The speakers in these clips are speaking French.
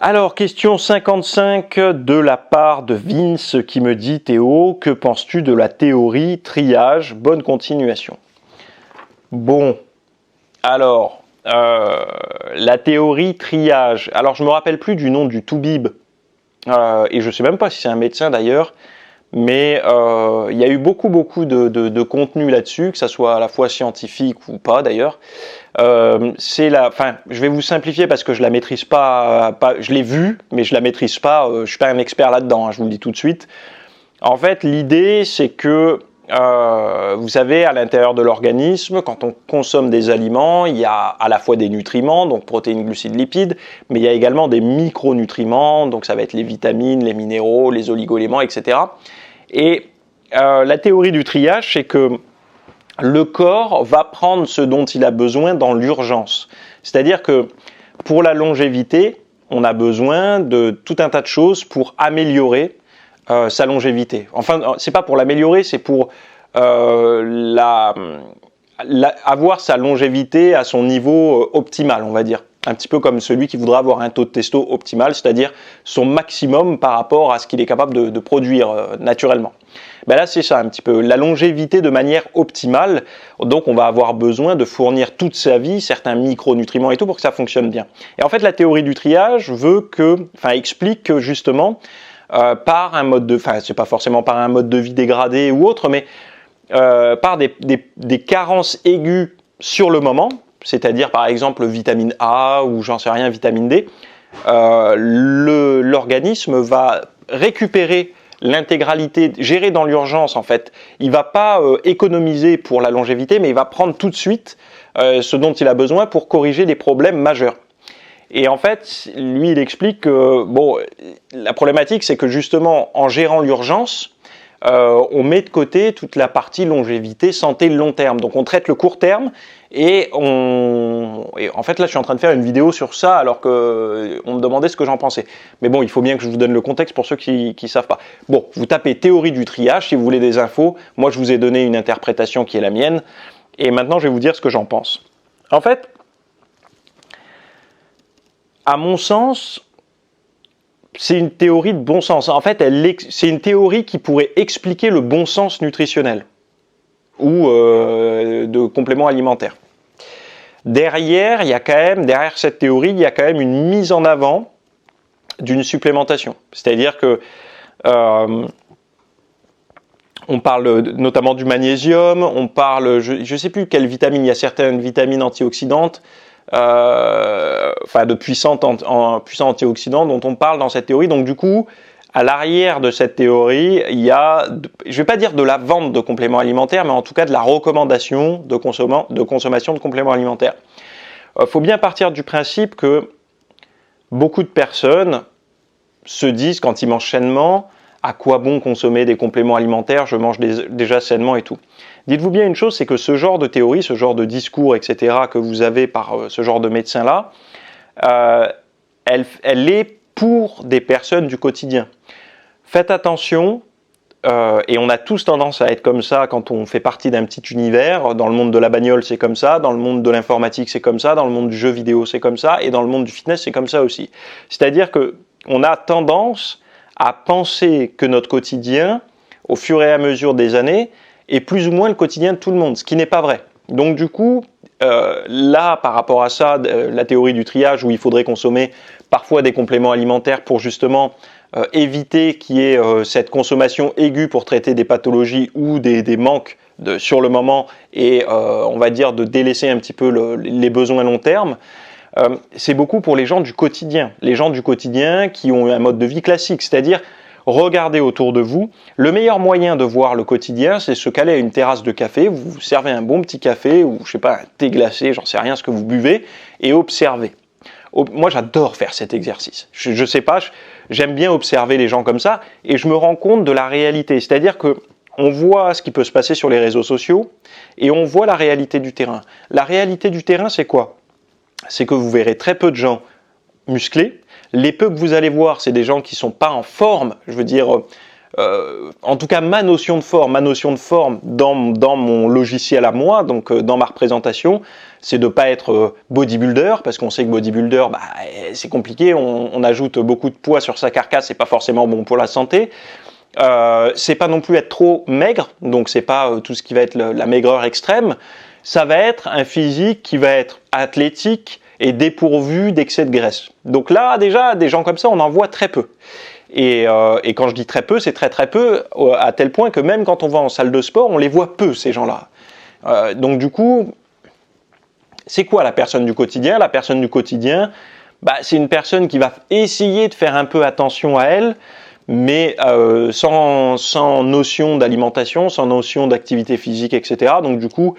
Alors, question 55 de la part de Vince qui me dit « Théo, que penses-tu de la théorie triage ?» Bonne continuation. Bon, alors, la théorie triage. Alors, je ne me rappelle plus du nom du Toubib, et je ne sais même pas si c'est un médecin d'ailleurs, mais il y a eu beaucoup de contenu là-dessus, que ça soit à la fois scientifique ou pas d'ailleurs. Je vais vous simplifier parce que je la maîtrise pas, je l'ai vu, mais je la maîtrise pas. Je suis pas un expert là-dedans, hein, je vous le dis tout de suite. En fait, l'idée, c'est que vous savez, à l'intérieur de l'organisme, quand on consomme des aliments, il y a à la fois des nutriments, donc protéines, glucides, lipides, mais il y a également des micronutriments, donc ça va être les vitamines, les minéraux, les oligo-éléments, etc. Et la théorie du triage, c'est que le corps va prendre ce dont il a besoin dans l'urgence. C'est-à-dire que pour la longévité, on a besoin de tout un tas de choses pour améliorer sa longévité. Enfin, c'est pas pour l'améliorer, c'est pour avoir sa longévité à son niveau optimal, on va dire. Un petit peu comme celui qui voudra avoir un taux de testo optimal, c'est-à-dire son maximum par rapport à ce qu'il est capable de produire naturellement. Ben là, c'est ça un petit peu, la longévité de manière optimale. Donc, on va avoir besoin de fournir toute sa vie certains micronutriments et tout pour que ça fonctionne bien. Et en fait, la théorie du triage explique que justement, par un mode de, c'est pas forcément par un mode de vie dégradé ou autre, mais par des carences aiguës sur le moment, c'est-à-dire par exemple vitamine A ou j'en sais rien, vitamine D, l'organisme va récupérer l'intégralité, gérer dans l'urgence en fait. Il va pas économiser pour la longévité, mais il va prendre tout de suite ce dont il a besoin pour corriger les problèmes majeurs. Et en fait, lui, il explique que la problématique, c'est que justement, en gérant l'urgence, on met de côté toute la partie longévité, santé, long terme. Donc on traite le court terme et en fait là je suis en train de faire une vidéo sur ça alors que on me demandait ce que j'en pensais. Mais bon, il faut bien que je vous donne le contexte pour ceux qui savent pas. Bon, vous tapez théorie du triage si vous voulez des infos. Moi je vous ai donné une interprétation qui est la mienne et maintenant je vais vous dire ce que j'en pense. En fait, à mon sens, c'est une théorie de bon sens. En fait, c'est une théorie qui pourrait expliquer le bon sens nutritionnel ou de compléments alimentaires. Derrière cette théorie, il y a quand même une mise en avant d'une supplémentation. C'est-à-dire que on parle notamment du magnésium, on parle, je ne sais plus quelle vitamine, il y a certaines vitamines antioxydantes, de puissants antioxydants dont on parle dans cette théorie. Donc du coup, à l'arrière de cette théorie, il y a, je ne vais pas dire de la vente de compléments alimentaires, mais en tout cas de la recommandation de consommation de compléments alimentaires. Il faut bien partir du principe que beaucoup de personnes se disent quand ils mangent sainement, à quoi bon consommer des compléments alimentaires, je mange déjà sainement et tout. Dites-vous bien une chose, c'est que ce genre de théorie, ce genre de discours, etc., que vous avez par ce genre de médecin-là, elle est pour des personnes du quotidien. Faites attention, et on a tous tendance à être comme ça quand on fait partie d'un petit univers. Dans le monde de la bagnole, c'est comme ça, dans le monde de l'informatique, c'est comme ça, dans le monde du jeu vidéo, c'est comme ça, et dans le monde du fitness, c'est comme ça aussi. C'est-à-dire qu'on a tendance à penser que notre quotidien, au fur et à mesure des années, est plus ou moins le quotidien de tout le monde, ce qui n'est pas vrai. Donc du coup, là, par rapport à ça, la théorie du triage, où il faudrait consommer parfois des compléments alimentaires pour justement éviter qu'il y ait cette consommation aiguë pour traiter des pathologies ou des manques sur le moment et on va dire de délaisser un petit peu les besoins long terme. C'est beaucoup pour les gens du quotidien. Les gens du quotidien qui ont un mode de vie classique, c'est-à-dire regardez autour de vous. Le meilleur moyen de voir le quotidien, c'est se caler à une terrasse de café, vous servez un bon petit café ou je sais pas, un thé glacé, j'en sais rien ce que vous buvez, et observez. Moi j'adore faire cet exercice. Je sais pas, j'aime bien observer les gens comme ça et je me rends compte de la réalité. C'est-à-dire que on voit ce qui peut se passer sur les réseaux sociaux et on voit la réalité du terrain. La réalité du terrain, c'est quoi ? C'est que vous verrez très peu de gens musclés. Les peu que vous allez voir, c'est des gens qui ne sont pas en forme, je veux dire, en tout cas ma notion de forme dans mon logiciel à moi, donc dans ma représentation, c'est de pas être bodybuilder, parce qu'on sait que bodybuilder, bah, c'est compliqué, on ajoute beaucoup de poids sur sa carcasse, c'est pas forcément bon pour la santé. C'est pas non plus être trop maigre, donc c'est pas tout ce qui va être la maigreur extrême. Ça va être un physique qui va être athlétique et dépourvu d'excès de graisse. Donc là, déjà, des gens comme ça, on en voit très peu. Et quand je dis très peu, c'est très très peu, à tel point que même quand on va en salle de sport, on les voit peu, ces gens-là. Donc du coup, c'est quoi la personne du quotidien? La personne du quotidien, bah, c'est une personne qui va essayer de faire un peu attention à elle, mais sans notion d'alimentation, sans notion d'activité physique, etc. Donc du coup,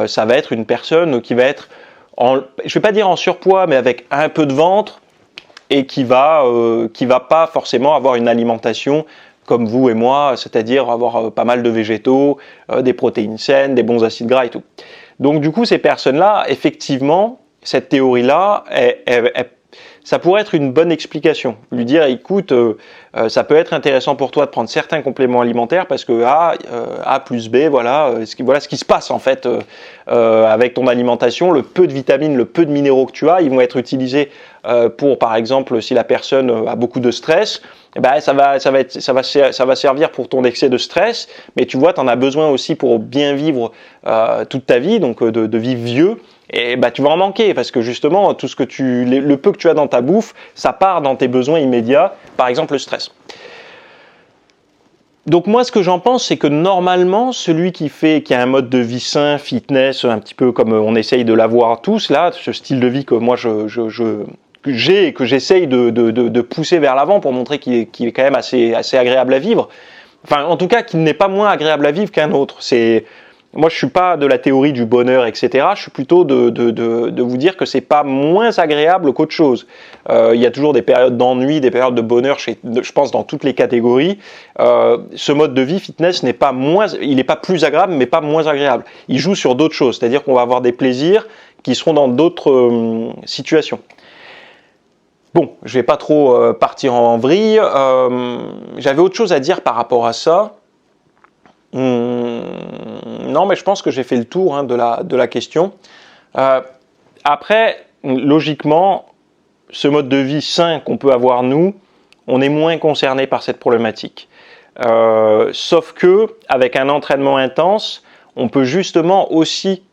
ça va être une personne qui va être, je ne vais pas dire en surpoids, mais avec un peu de ventre, et qui va pas forcément avoir une alimentation comme vous et moi, c'est-à-dire avoir pas mal de végétaux, des protéines saines, des bons acides gras et tout. Donc du coup, ces personnes-là, effectivement, cette théorie-là, ça pourrait être une bonne explication. Lui dire, écoute, ça peut être intéressant pour toi de prendre certains compléments alimentaires parce que A plus B, voilà ce qui se passe en fait avec ton alimentation. Le peu de vitamines, le peu de minéraux que tu as, ils vont être utilisés pour, par exemple, si la personne a beaucoup de stress, eh ben, ça va servir pour ton excès de stress, mais tu vois, tu en as besoin aussi pour bien vivre toute ta vie, donc de vivre vieux. Et bah, tu vas en manquer parce que justement, tout ce que le peu que tu as dans ta bouffe, ça part dans tes besoins immédiats, par exemple le stress. Donc moi, ce que j'en pense, c'est que normalement, celui qui a un mode de vie sain, fitness, un petit peu comme on essaye de l'avoir tous, là, ce style de vie que moi j'ai et que j'essaye de pousser vers l'avant pour montrer qu'il est quand même assez agréable à vivre. Enfin, en tout cas, qu'il n'est pas moins agréable à vivre qu'un autre. Moi, je suis pas de la théorie du bonheur, etc. Je suis plutôt de vous dire que c'est pas moins agréable qu'autre chose. Il y a toujours des périodes d'ennui, des périodes de bonheur, je pense, dans toutes les catégories. Ce mode de vie fitness il n'est pas plus agréable, mais pas moins agréable. Il joue sur d'autres choses, c'est-à-dire qu'on va avoir des plaisirs qui seront dans d'autres situations. Bon, je vais pas trop partir en vrille. J'avais autre chose à dire par rapport à ça. Non, mais je pense que j'ai fait le tour de la question. Après, logiquement, ce mode de vie sain qu'on peut avoir nous, on est moins concerné par cette problématique. Sauf que, avec un entraînement intense, on peut justement aussi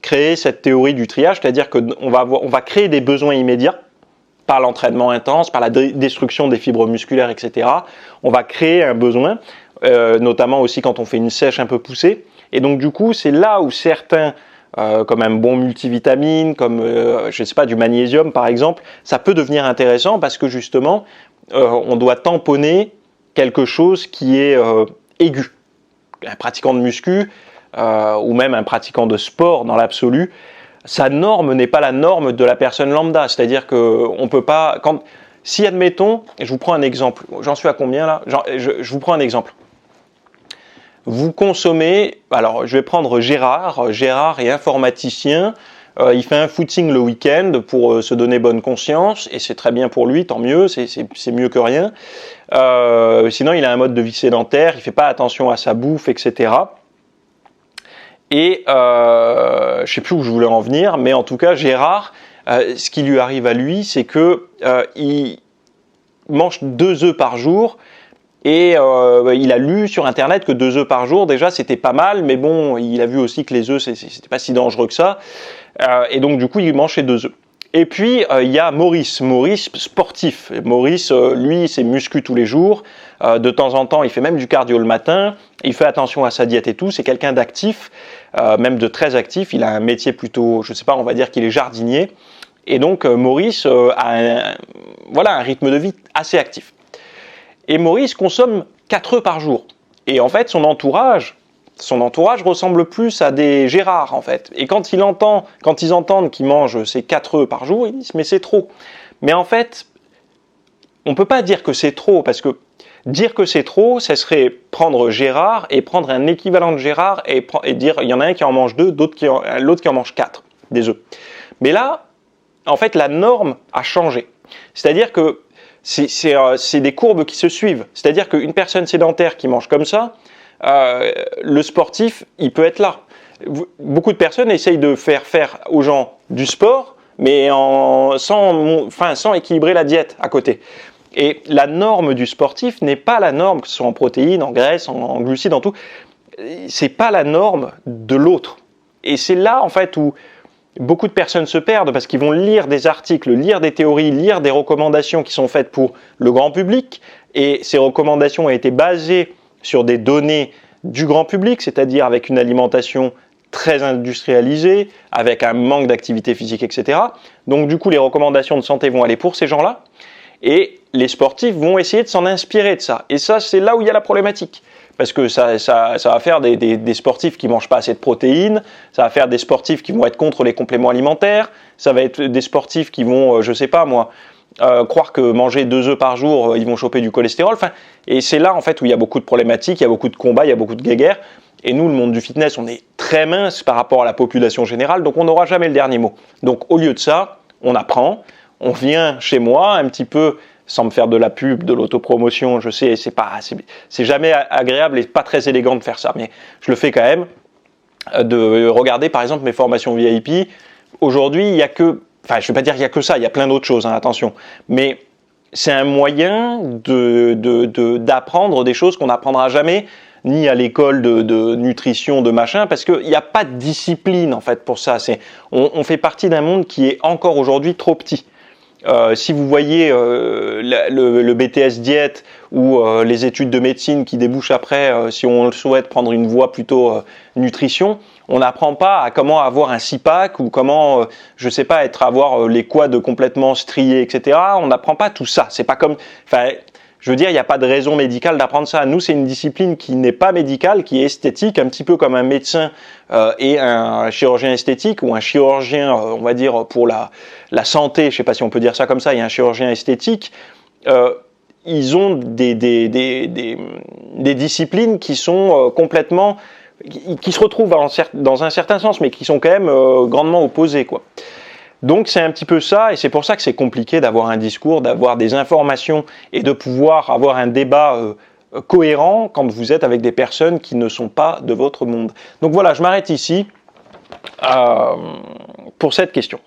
créer cette théorie du triage, c'est-à-dire qu'on va créer des besoins immédiats par l'entraînement intense, par la destruction des fibres musculaires, etc. On va créer un besoin. Notamment aussi quand on fait une sèche un peu poussée. Et donc du coup, c'est là où certains, comme un bon multivitamine, comme je sais pas, du magnésium par exemple, ça peut devenir intéressant parce que justement, on doit tamponner quelque chose qui est aigu. Un pratiquant de muscu ou même un pratiquant de sport dans l'absolu, sa norme n'est pas la norme de la personne lambda. C'est-à-dire qu'on peut pas... Si admettons, je vous prends un exemple, j'en suis à combien là ? Je vous prends un exemple. Vous consommez, alors je vais prendre Gérard est informaticien, il fait un footing le week-end pour se donner bonne conscience, et c'est très bien pour lui, tant mieux, c'est mieux que rien. Sinon il a un mode de vie sédentaire, il ne fait pas attention à sa bouffe, etc. Et je ne sais plus où je voulais en venir, mais en tout cas Gérard, ce qui lui arrive à lui, c'est que il mange 2 œufs par jour. Et il a lu sur internet que 2 œufs par jour, déjà c'était pas mal, mais bon, il a vu aussi que les œufs c'était pas si dangereux que ça. Et donc du coup, il mange ses 2 œufs. Et puis il y a Maurice sportif. Maurice, lui, c'est muscu tous les jours. De temps en temps, il fait même du cardio le matin. Il fait attention à sa diète et tout. C'est quelqu'un d'actif, même de très actif. Il a un métier plutôt, je sais pas, on va dire qu'il est jardinier. Et donc Maurice a un rythme de vie assez actif. Et Maurice consomme 4 œufs par jour. Et en fait, son entourage ressemble plus à des Gérard, en fait. Et quand ils entendent qu'il mange ces 4 œufs par jour, ils disent « mais c'est trop ». Mais en fait, on ne peut pas dire que c'est trop, parce que dire que c'est trop, ce serait prendre Gérard et prendre un équivalent de Gérard et dire il y en a un qui en mange 2, l'autre qui en mange 4, des œufs. Mais là, en fait, la norme a changé. C'est-à-dire que c'est des courbes qui se suivent. C'est-à-dire qu'une personne sédentaire qui mange comme ça, le sportif, il peut être là. Beaucoup de personnes essayent de faire aux gens du sport, mais sans équilibrer la diète à côté. Et la norme du sportif n'est pas la norme, que ce soit en protéines, en graisses, en glucides, en tout. C'est pas la norme de l'autre. Et c'est là, en fait, où beaucoup de personnes se perdent parce qu'ils vont lire des articles, lire des théories, lire des recommandations qui sont faites pour le grand public. Et ces recommandations ont été basées sur des données du grand public, c'est-à-dire avec une alimentation très industrialisée, avec un manque d'activité physique, etc. Donc du coup, les recommandations de santé vont aller pour ces gens-là. Et les sportifs vont essayer de s'en inspirer de ça. Et ça, c'est là où il y a la problématique. Parce que ça va faire des sportifs qui ne mangent pas assez de protéines, ça va faire des sportifs qui vont être contre les compléments alimentaires, ça va être des sportifs qui vont, je ne sais pas moi, croire que manger 2 œufs par jour, ils vont choper du cholestérol. Enfin, et c'est là en fait où il y a beaucoup de problématiques, il y a beaucoup de combats, il y a beaucoup de guéguerres. Et nous, le monde du fitness, on est très mince par rapport à la population générale, donc on n'aura jamais le dernier mot. Donc au lieu de ça, on apprend, on vient chez moi un petit peu, sans me faire de la pub, de l'autopromotion, je sais, c'est jamais agréable et pas très élégant de faire ça, mais je le fais quand même, de regarder par exemple mes formations VIP. Aujourd'hui, il y a que, enfin je ne vais pas dire qu'il y a que ça, il y a plein d'autres choses, hein, attention, mais c'est un moyen d'apprendre des choses qu'on n'apprendra jamais, ni à l'école de nutrition, de machin, parce qu'il n'y a pas de discipline en fait pour ça. On fait partie d'un monde qui est encore aujourd'hui trop petit. Si vous voyez le BTS diète ou les études de médecine qui débouchent après, si on souhaite prendre une voie plutôt nutrition, on n'apprend pas à comment avoir un six-pack ou comment, je sais pas, avoir les quads complètement striés, etc. On n'apprend pas tout ça. C'est pas comme, enfin, je veux dire, il n'y a pas de raison médicale d'apprendre ça. Nous, c'est une discipline qui n'est pas médicale, qui est esthétique, un petit peu comme un médecin et un chirurgien esthétique, ou un chirurgien, on va dire, pour la santé, je ne sais pas si on peut dire ça comme ça, et un chirurgien esthétique. Ils ont des disciplines qui sont complètement, qui se retrouvent dans un certain sens, mais qui sont quand même grandement opposées, quoi. Donc c'est un petit peu ça, et c'est pour ça que c'est compliqué d'avoir un discours, d'avoir des informations et de pouvoir avoir un débat cohérent quand vous êtes avec des personnes qui ne sont pas de votre monde. Donc voilà, je m'arrête ici pour cette question.